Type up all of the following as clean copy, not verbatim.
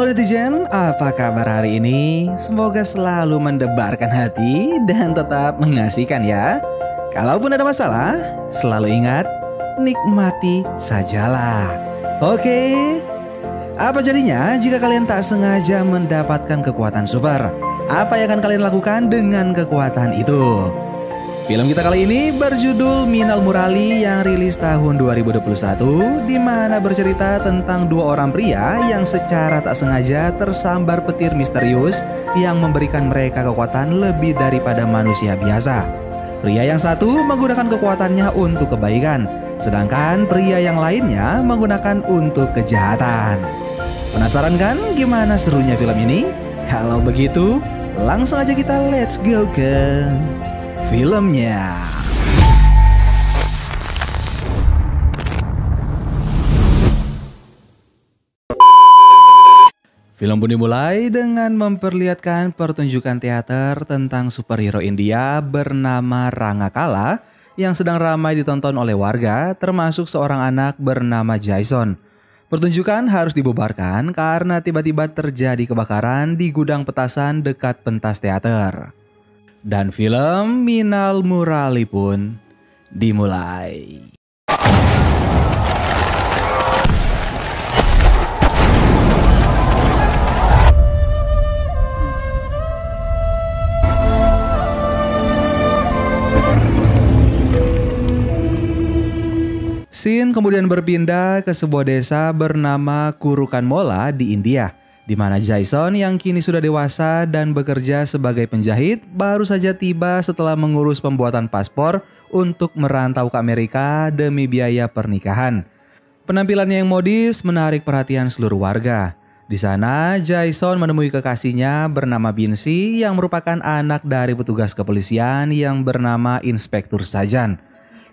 Halo netizen, apa kabar hari ini? Semoga selalu mendebarkan hati dan tetap mengasihkan ya. Kalaupun ada masalah, selalu ingat, nikmati sajalah. Oke? Apa jadinya jika kalian tak sengaja mendapatkan kekuatan super? Apa yang akan kalian lakukan dengan kekuatan itu? Film kita kali ini berjudul Minal Murali yang rilis tahun 2021, di mana bercerita tentang dua orang pria yang secara tak sengaja tersambar petir misterius yang memberikan mereka kekuatan lebih daripada manusia biasa. Pria yang satu menggunakan kekuatannya untuk kebaikan, sedangkan pria yang lainnya menggunakan untuk kejahatan. Penasaran kan gimana serunya film ini? Kalau begitu, langsung aja kita let's go ke filmnya. Film pun dimulai dengan memperlihatkan pertunjukan teater tentang superhero India bernama Rangakala yang sedang ramai ditonton oleh warga, termasuk seorang anak bernama Jason. Pertunjukan harus dibubarkan karena tiba-tiba terjadi kebakaran di gudang petasan dekat pentas teater. Dan film Minal Murali pun dimulai. Scene kemudian berpindah ke sebuah desa bernama Kurukanmola di India, di mana Jason yang kini sudah dewasa dan bekerja sebagai penjahit baru saja tiba setelah mengurus pembuatan paspor untuk merantau ke Amerika demi biaya pernikahan. Penampilannya yang modis menarik perhatian seluruh warga. Di sana, Jason menemui kekasihnya bernama Binsi yang merupakan anak dari petugas kepolisian yang bernama Inspektur Sajan.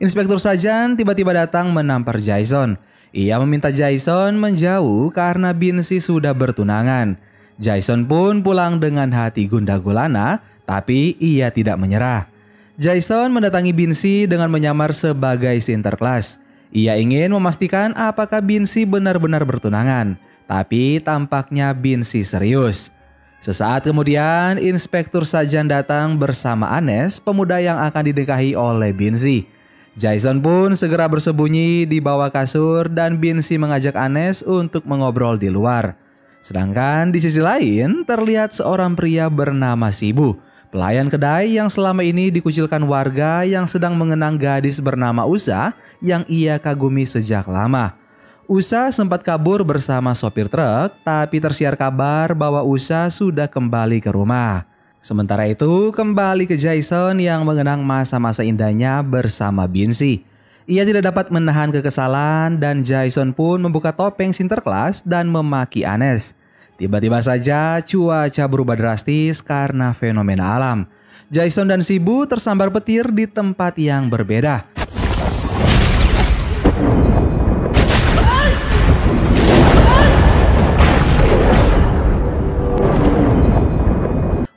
Inspektur Sajan tiba-tiba datang menampar Jason. Ia meminta Jason menjauh karena Binsi sudah bertunangan. Jason pun pulang dengan hati gundah gulana, tapi ia tidak menyerah. Jason mendatangi Binsi dengan menyamar sebagai Sinterklas. Ia ingin memastikan apakah Binsi benar-benar bertunangan, tapi tampaknya Binsi serius. Sesaat kemudian, Inspektur Sajan datang bersama Anes, pemuda yang akan dinikahi oleh Binsi. Jason pun segera bersembunyi di bawah kasur dan Binsi mengajak Anes untuk mengobrol di luar. Sedangkan di sisi lain terlihat seorang pria bernama Sibu, pelayan kedai yang selama ini dikucilkan warga yang sedang mengenang gadis bernama Usa yang ia kagumi sejak lama. Usa sempat kabur bersama sopir truk, tapi tersiar kabar bahwa Usa sudah kembali ke rumah. Sementara itu kembali ke Jason yang mengenang masa-masa indahnya bersama Binsi. Ia tidak dapat menahan kekesalan dan Jason pun membuka topeng Sinterklas dan memaki Anes. Tiba-tiba saja cuaca berubah drastis karena fenomena alam. Jason dan Sibu tersambar petir di tempat yang berbeda.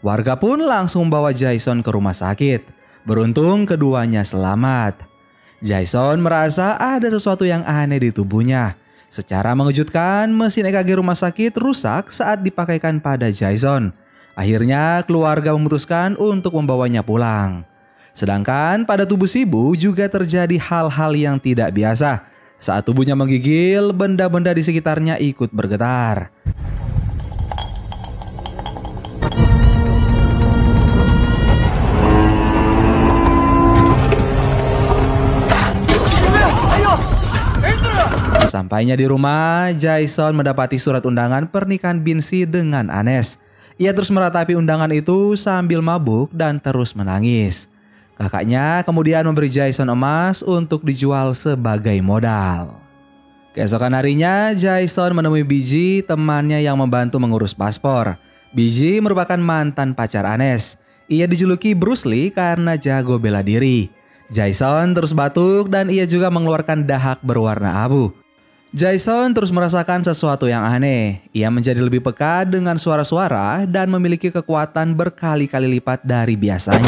Warga pun langsung membawa Jason ke rumah sakit. Beruntung keduanya selamat. Jason merasa ada sesuatu yang aneh di tubuhnya. Secara mengejutkan, mesin EKG rumah sakit rusak saat dipakaikan pada Jason. Akhirnya keluarga memutuskan untuk membawanya pulang. Sedangkan pada tubuh Sibu juga terjadi hal-hal yang tidak biasa. Saat tubuhnya menggigil, benda-benda di sekitarnya ikut bergetar. Sampainya di rumah, Jason mendapati surat undangan pernikahan Binsi dengan Anes. Ia terus meratapi undangan itu sambil mabuk dan terus menangis. Kakaknya kemudian memberi Jason emas untuk dijual sebagai modal. Keesokan harinya, Jason menemui Biji, temannya yang membantu mengurus paspor. Biji merupakan mantan pacar Anes. Ia dijuluki Bruce Lee karena jago bela diri. Jason terus batuk dan ia juga mengeluarkan dahak berwarna abu. Jason terus merasakan sesuatu yang aneh. Ia menjadi lebih peka dengan suara-suara dan memiliki kekuatan berkali-kali lipat dari biasanya.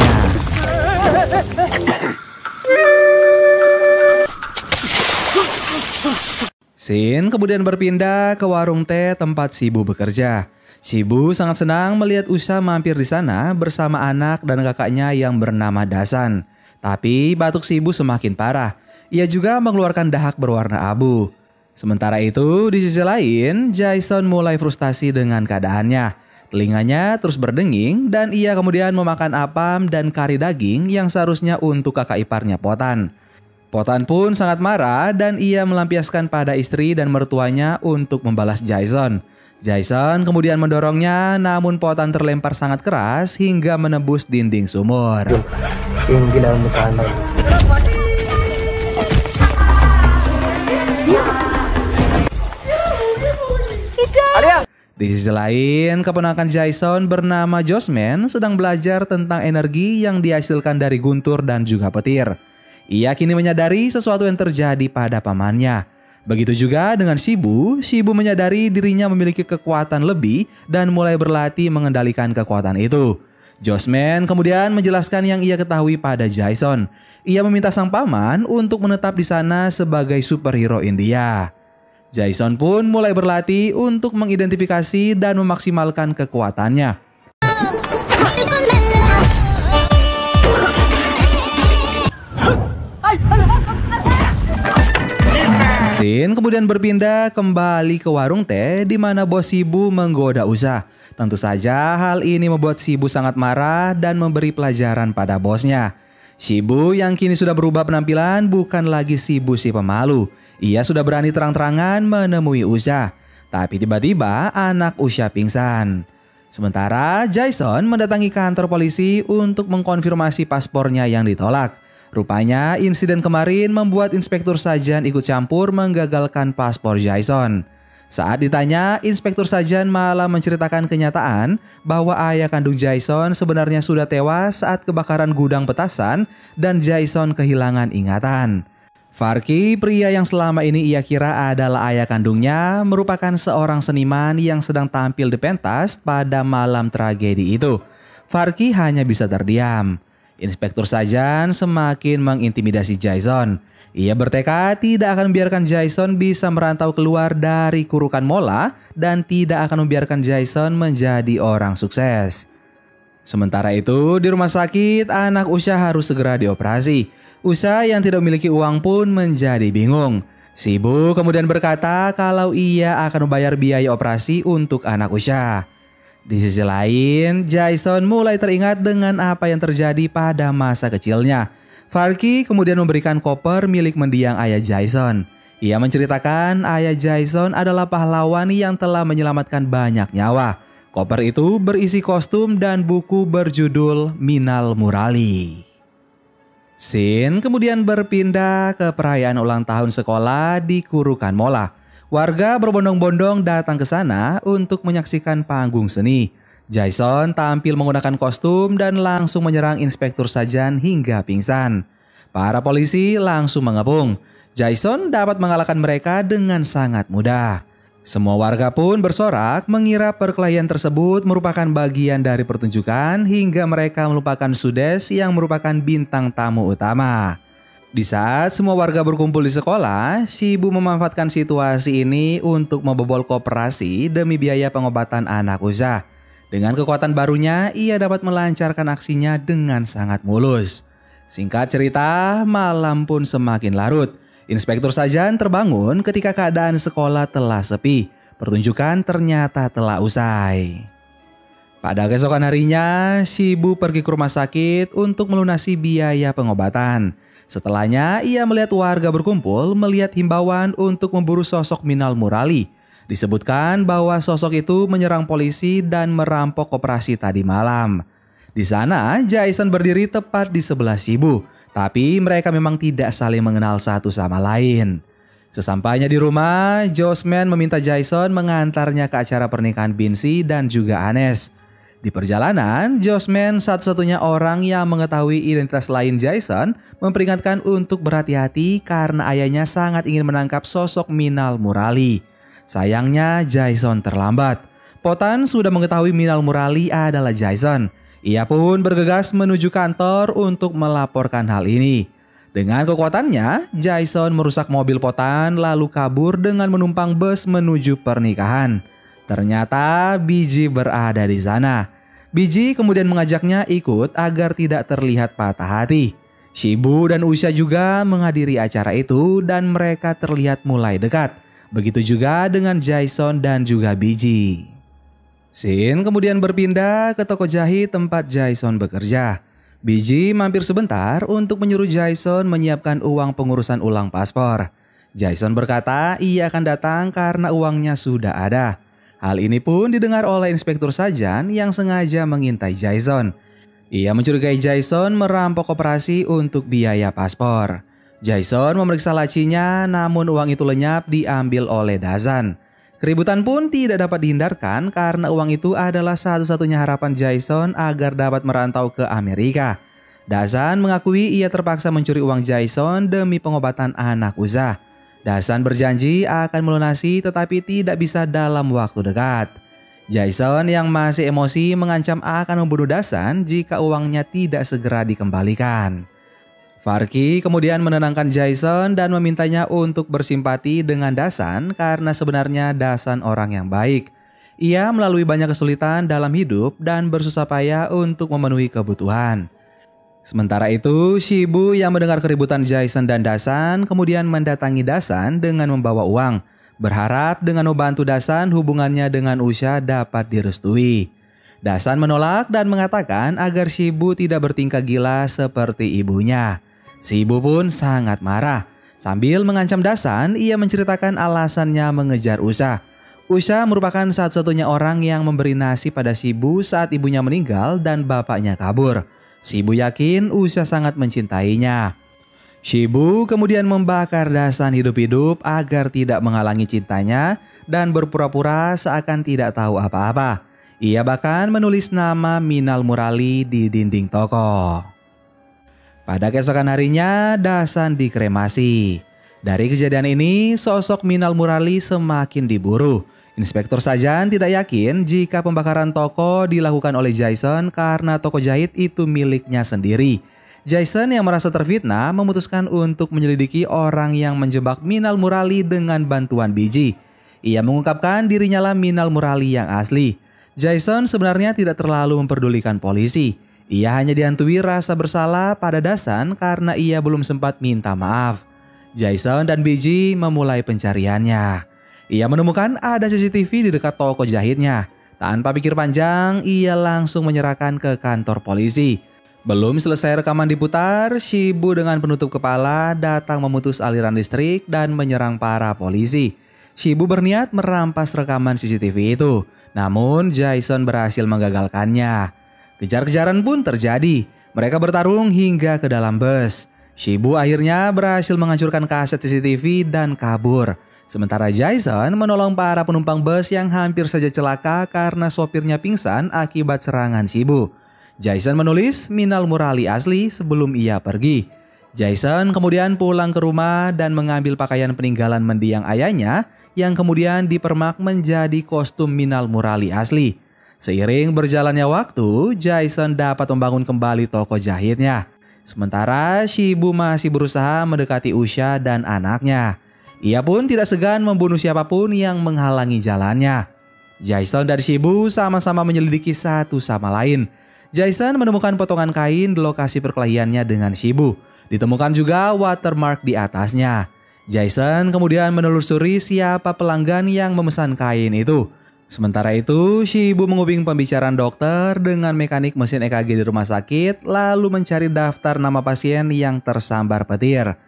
Sin kemudian berpindah ke warung teh tempat Shibu bekerja. Shibu sangat senang melihat Usha mampir di sana bersama anak dan kakaknya yang bernama Dasan. Tapi batuk Shibu semakin parah. Ia juga mengeluarkan dahak berwarna abu. Sementara itu, di sisi lain, Jason mulai frustasi dengan keadaannya. Telinganya terus berdenging dan ia kemudian memakan apam dan kari daging yang seharusnya untuk kakak iparnya Potan. Potan pun sangat marah dan ia melampiaskan pada istri dan mertuanya untuk membalas Jason. Jason kemudian mendorongnya, namun Potan terlempar sangat keras hingga menembus dinding sumur. Di sisi lain, keponakan Jason bernama Josman sedang belajar tentang energi yang dihasilkan dari guntur dan juga petir. Ia kini menyadari sesuatu yang terjadi pada pamannya. Begitu juga dengan Shibu. Shibu menyadari dirinya memiliki kekuatan lebih dan mulai berlatih mengendalikan kekuatan itu. Josman kemudian menjelaskan yang ia ketahui pada Jason. Ia meminta sang paman untuk menetap di sana sebagai superhero India. Jason pun mulai berlatih untuk mengidentifikasi dan memaksimalkan kekuatannya. Sin kemudian berpindah kembali ke warung teh di mana bos Shibu menggoda Usha. Tentu saja hal ini membuat Shibu sangat marah dan memberi pelajaran pada bosnya. Shibu yang kini sudah berubah penampilan bukan lagi Shibu si pemalu. Ia sudah berani terang-terangan menemui Usha. Tapi tiba-tiba anak Usha pingsan. Sementara Jason mendatangi kantor polisi untuk mengkonfirmasi paspornya yang ditolak. Rupanya insiden kemarin membuat Inspektur Sajan ikut campur menggagalkan paspor Jason. Saat ditanya, Inspektur Sajan malah menceritakan kenyataan bahwa ayah kandung Jason sebenarnya sudah tewas saat kebakaran gudang petasan dan Jason kehilangan ingatan. Farky, pria yang selama ini ia kira adalah ayah kandungnya, merupakan seorang seniman yang sedang tampil di pentas pada malam tragedi itu. Farky hanya bisa terdiam. Inspektur Sajan semakin mengintimidasi Jason. Ia bertekad tidak akan membiarkan Jason bisa merantau keluar dari kurukan Mola dan tidak akan membiarkan Jason menjadi orang sukses. Sementara itu, di rumah sakit, anak Usha harus segera dioperasi. Usha yang tidak memiliki uang pun menjadi bingung. Shibu kemudian berkata kalau ia akan membayar biaya operasi untuk anak Usha. Di sisi lain, Jason mulai teringat dengan apa yang terjadi pada masa kecilnya. Farky kemudian memberikan koper milik mendiang ayah Jason. Ia menceritakan ayah Jason adalah pahlawan yang telah menyelamatkan banyak nyawa. Koper itu berisi kostum dan buku berjudul Minal Murali. Sin kemudian berpindah ke perayaan ulang tahun sekolah di Kurukan Mola. Warga berbondong-bondong datang ke sana untuk menyaksikan panggung seni. Jason tampil menggunakan kostum dan langsung menyerang Inspektur Sajan hingga pingsan. Para polisi langsung mengepung. Jason dapat mengalahkan mereka dengan sangat mudah. Semua warga pun bersorak mengira perkelahian tersebut merupakan bagian dari pertunjukan hingga mereka melupakan Sudes yang merupakan bintang tamu utama. Di saat semua warga berkumpul di sekolah, Shibu memanfaatkan situasi ini untuk membobol koperasi demi biaya pengobatan anak Usha. Dengan kekuatan barunya, ia dapat melancarkan aksinya dengan sangat mulus. Singkat cerita, malam pun semakin larut. Inspektur Sajan terbangun ketika keadaan sekolah telah sepi. Pertunjukan ternyata telah usai. Pada keesokan harinya, Shibu pergi ke rumah sakit untuk melunasi biaya pengobatan. Setelahnya, ia melihat warga berkumpul melihat himbauan untuk memburu sosok Minal Murali. Disebutkan bahwa sosok itu menyerang polisi dan merampok koperasi tadi malam. Di sana, Jason berdiri tepat di sebelah Shibu, tapi mereka memang tidak saling mengenal satu sama lain. Sesampainya di rumah, Josman meminta Jason mengantarnya ke acara pernikahan Binsi dan juga Anes. Di perjalanan, Josman satu-satunya orang yang mengetahui identitas lain Jason memperingatkan untuk berhati-hati karena ayahnya sangat ingin menangkap sosok Minal Murali. Sayangnya Jason terlambat. Potan sudah mengetahui Minal Murali adalah Jason. Ia pun bergegas menuju kantor untuk melaporkan hal ini. Dengan kekuatannya, Jason merusak mobil Potan lalu kabur dengan menumpang bus menuju pernikahan. Ternyata Biji berada di sana. Biji kemudian mengajaknya ikut agar tidak terlihat patah hati. Shibu dan Usha juga menghadiri acara itu dan mereka terlihat mulai dekat. Begitu juga dengan Jason dan juga Biji. Shin kemudian berpindah ke toko jahit tempat Jason bekerja. Biji mampir sebentar untuk menyuruh Jason menyiapkan uang pengurusan ulang paspor. Jason berkata ia akan datang karena uangnya sudah ada. Hal ini pun didengar oleh Inspektur Sajan yang sengaja mengintai Jason. Ia mencurigai Jason merampok koperasi untuk biaya paspor. Jason memeriksa lacinya, namun uang itu lenyap diambil oleh Dazan. Keributan pun tidak dapat dihindarkan karena uang itu adalah satu-satunya harapan Jason agar dapat merantau ke Amerika. Dazan mengakui ia terpaksa mencuri uang Jason demi pengobatan anak Usha. Dazan berjanji akan melunasi tetapi tidak bisa dalam waktu dekat. Jason yang masih emosi mengancam akan membunuh Dazan jika uangnya tidak segera dikembalikan. Farky kemudian menenangkan Jason dan memintanya untuk bersimpati dengan Dazan karena sebenarnya Dazan orang yang baik. Ia melalui banyak kesulitan dalam hidup dan bersusah payah untuk memenuhi kebutuhan. Sementara itu, Shibu yang mendengar keributan Jason dan Dazan kemudian mendatangi Dazan dengan membawa uang, berharap dengan membantu Dazan hubungannya dengan Usha dapat direstui. Dazan menolak dan mengatakan agar Shibu tidak bertingkah gila seperti ibunya. Shibu pun sangat marah. Sambil mengancam Dazan, ia menceritakan alasannya mengejar Usha. Usha merupakan satu-satunya orang yang memberi nasi pada Shibu saat ibunya meninggal dan bapaknya kabur. Shibu yakin Usha sangat mencintainya. Shibu kemudian membakar Dazan hidup-hidup agar tidak menghalangi cintanya dan berpura-pura seakan tidak tahu apa-apa. Ia bahkan menulis nama Minal Murali di dinding toko. Pada keesokan harinya, Dazan dikremasi. Dari kejadian ini, sosok Minal Murali semakin diburu. Inspektur Sajan tidak yakin jika pembakaran toko dilakukan oleh Jason karena toko jahit itu miliknya sendiri. Jason yang merasa terfitnah memutuskan untuk menyelidiki orang yang menjebak Minal Murali dengan bantuan Biji. Ia mengungkapkan dirinya lah Minal Murali yang asli. Jason sebenarnya tidak terlalu memperdulikan polisi. Ia hanya dihantui rasa bersalah pada Dazan karena ia belum sempat minta maaf. Jason dan Biji memulai pencariannya. Ia menemukan ada CCTV di dekat toko jahitnya. Tanpa pikir panjang, ia langsung menyerahkan ke kantor polisi. Belum selesai rekaman diputar, Shibu dengan penutup kepala datang memutus aliran listrik dan menyerang para polisi. Shibu berniat merampas rekaman CCTV itu, namun Jason berhasil menggagalkannya. Kejar-kejaran pun terjadi. Mereka bertarung hingga ke dalam bus. Shibu akhirnya berhasil menghancurkan kaset CCTV dan kabur. Sementara Jason menolong para penumpang bus yang hampir saja celaka karena sopirnya pingsan akibat serangan Shibu. Jason menulis Minal Murali asli sebelum ia pergi. Jason kemudian pulang ke rumah dan mengambil pakaian peninggalan mendiang ayahnya yang kemudian dipermak menjadi kostum Minal Murali asli. Seiring berjalannya waktu, Jason dapat membangun kembali toko jahitnya. Sementara Shibu masih berusaha mendekati Usha dan anaknya. Ia pun tidak segan membunuh siapapun yang menghalangi jalannya. Jason dan Shibu sama-sama menyelidiki satu sama lain. Jason menemukan potongan kain di lokasi perkelahiannya dengan Shibu. Ditemukan juga watermark di atasnya. Jason kemudian menelusuri siapa pelanggan yang memesan kain itu. Sementara itu, Shibu menguping pembicaraan dokter dengan mekanik mesin EKG di rumah sakit, lalu mencari daftar nama pasien yang tersambar petir.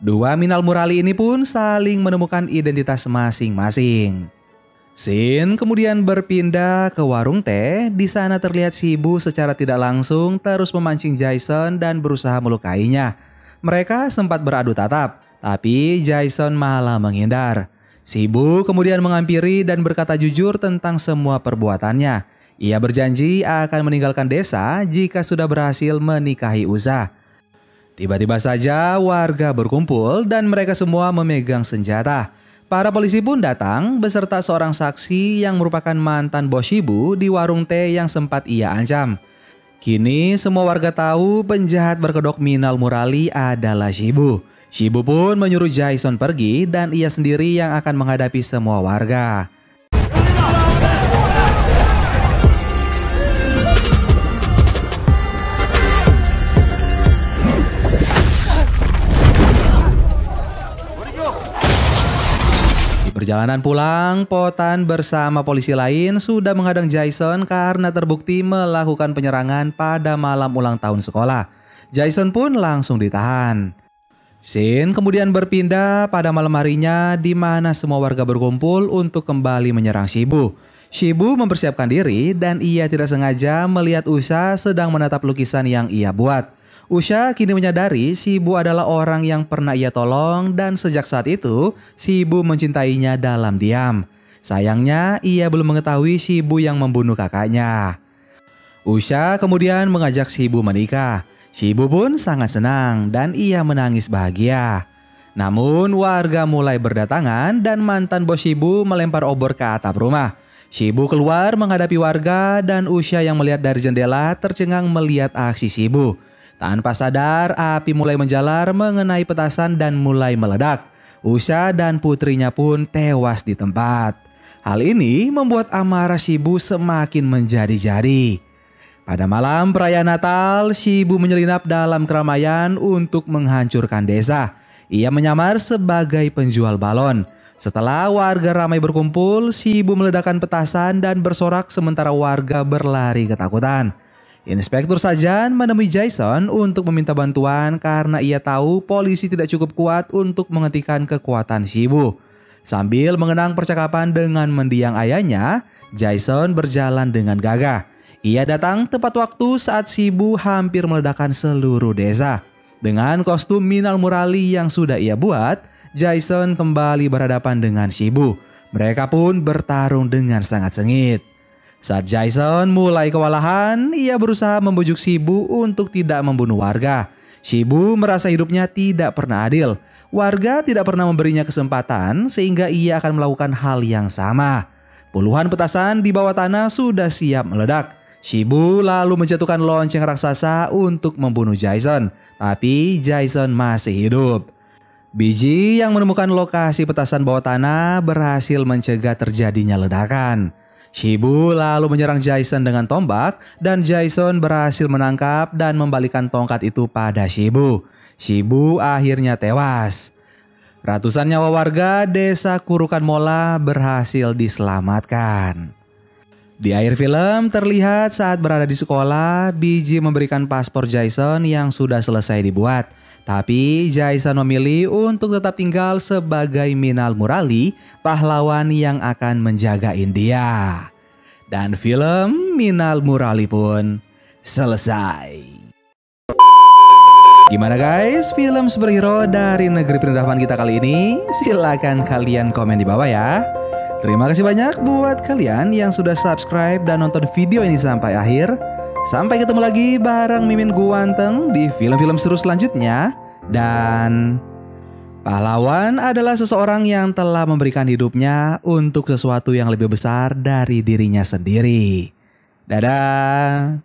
Dua Minal Murali ini pun saling menemukan identitas masing-masing. Shin kemudian berpindah ke warung teh. Di sana terlihat Shibu secara tidak langsung terus memancing Jason dan berusaha melukainya. Mereka sempat beradu tatap, tapi Jason malah menghindar. Shibu kemudian menghampiri dan berkata jujur tentang semua perbuatannya. Ia berjanji akan meninggalkan desa jika sudah berhasil menikahi Usha. Tiba-tiba saja warga berkumpul dan mereka semua memegang senjata. Para polisi pun datang beserta seorang saksi yang merupakan mantan bos Shibu di warung teh yang sempat ia ancam. Kini semua warga tahu penjahat berkedok Minal Murali adalah Shibu. Shibu pun menyuruh Jason pergi dan ia sendiri yang akan menghadapi semua warga. Perjalanan pulang, Potan bersama polisi lain sudah menghadang Jason karena terbukti melakukan penyerangan pada malam ulang tahun sekolah. Jason pun langsung ditahan. Scene kemudian berpindah pada malam harinya di mana semua warga berkumpul untuk kembali menyerang Shibu. Shibu mempersiapkan diri dan ia tidak sengaja melihat Usha sedang menatap lukisan yang ia buat. Usha kini menyadari Shibu adalah orang yang pernah ia tolong dan sejak saat itu Shibu mencintainya dalam diam. Sayangnya ia belum mengetahui Shibu yang membunuh kakaknya. Usha kemudian mengajak Shibu menikah. Shibu pun sangat senang dan ia menangis bahagia. Namun warga mulai berdatangan dan mantan bos Shibu melempar obor ke atap rumah. Shibu keluar menghadapi warga dan Usha yang melihat dari jendela tercengang melihat aksi Shibu. Tanpa sadar, api mulai menjalar mengenai petasan dan mulai meledak. Usha dan putrinya pun tewas di tempat. Hal ini membuat amarah Shibu semakin menjadi-jadi. Pada malam perayaan Natal, Shibu menyelinap dalam keramaian untuk menghancurkan desa. Ia menyamar sebagai penjual balon. Setelah warga ramai berkumpul, Shibu meledakkan petasan dan bersorak sementara warga berlari ketakutan. Inspektur Sajan menemui Jason untuk meminta bantuan karena ia tahu polisi tidak cukup kuat untuk menghentikan kekuatan Shibu. Sambil mengenang percakapan dengan mendiang ayahnya, Jason berjalan dengan gagah. Ia datang tepat waktu saat Shibu hampir meledakkan seluruh desa. Dengan kostum Minal Murali yang sudah ia buat, Jason kembali berhadapan dengan Shibu. Mereka pun bertarung dengan sangat sengit. Saat Jason mulai kewalahan, ia berusaha membujuk Shibu untuk tidak membunuh warga. Shibu merasa hidupnya tidak pernah adil. Warga tidak pernah memberinya kesempatan sehingga ia akan melakukan hal yang sama. Puluhan petasan di bawah tanah sudah siap meledak. Shibu lalu menjatuhkan lonceng raksasa untuk membunuh Jason. Tapi Jason masih hidup. Biji yang menemukan lokasi petasan bawah tanah berhasil mencegah terjadinya ledakan. Shibu lalu menyerang Jason dengan tombak dan Jason berhasil menangkap dan membalikan tongkat itu pada Shibu. Shibu akhirnya tewas. Ratusan nyawa warga desa Kurukan Mola berhasil diselamatkan. Di akhir film terlihat saat berada di sekolah, Biji memberikan paspor Jason yang sudah selesai dibuat. Tapi Jason memilih untuk tetap tinggal sebagai Minal Murali, pahlawan yang akan menjaga India. Dan film Minal Murali pun selesai. Gimana guys, film superhero dari negeri penedapan kita kali ini? Silahkan kalian komen di bawah ya. Terima kasih banyak buat kalian yang sudah subscribe dan nonton video ini sampai akhir. Sampai ketemu lagi bareng Mimin Guanteng di film-film seru selanjutnya. Dan pahlawan adalah seseorang yang telah memberikan hidupnya untuk sesuatu yang lebih besar dari dirinya sendiri. Dadah.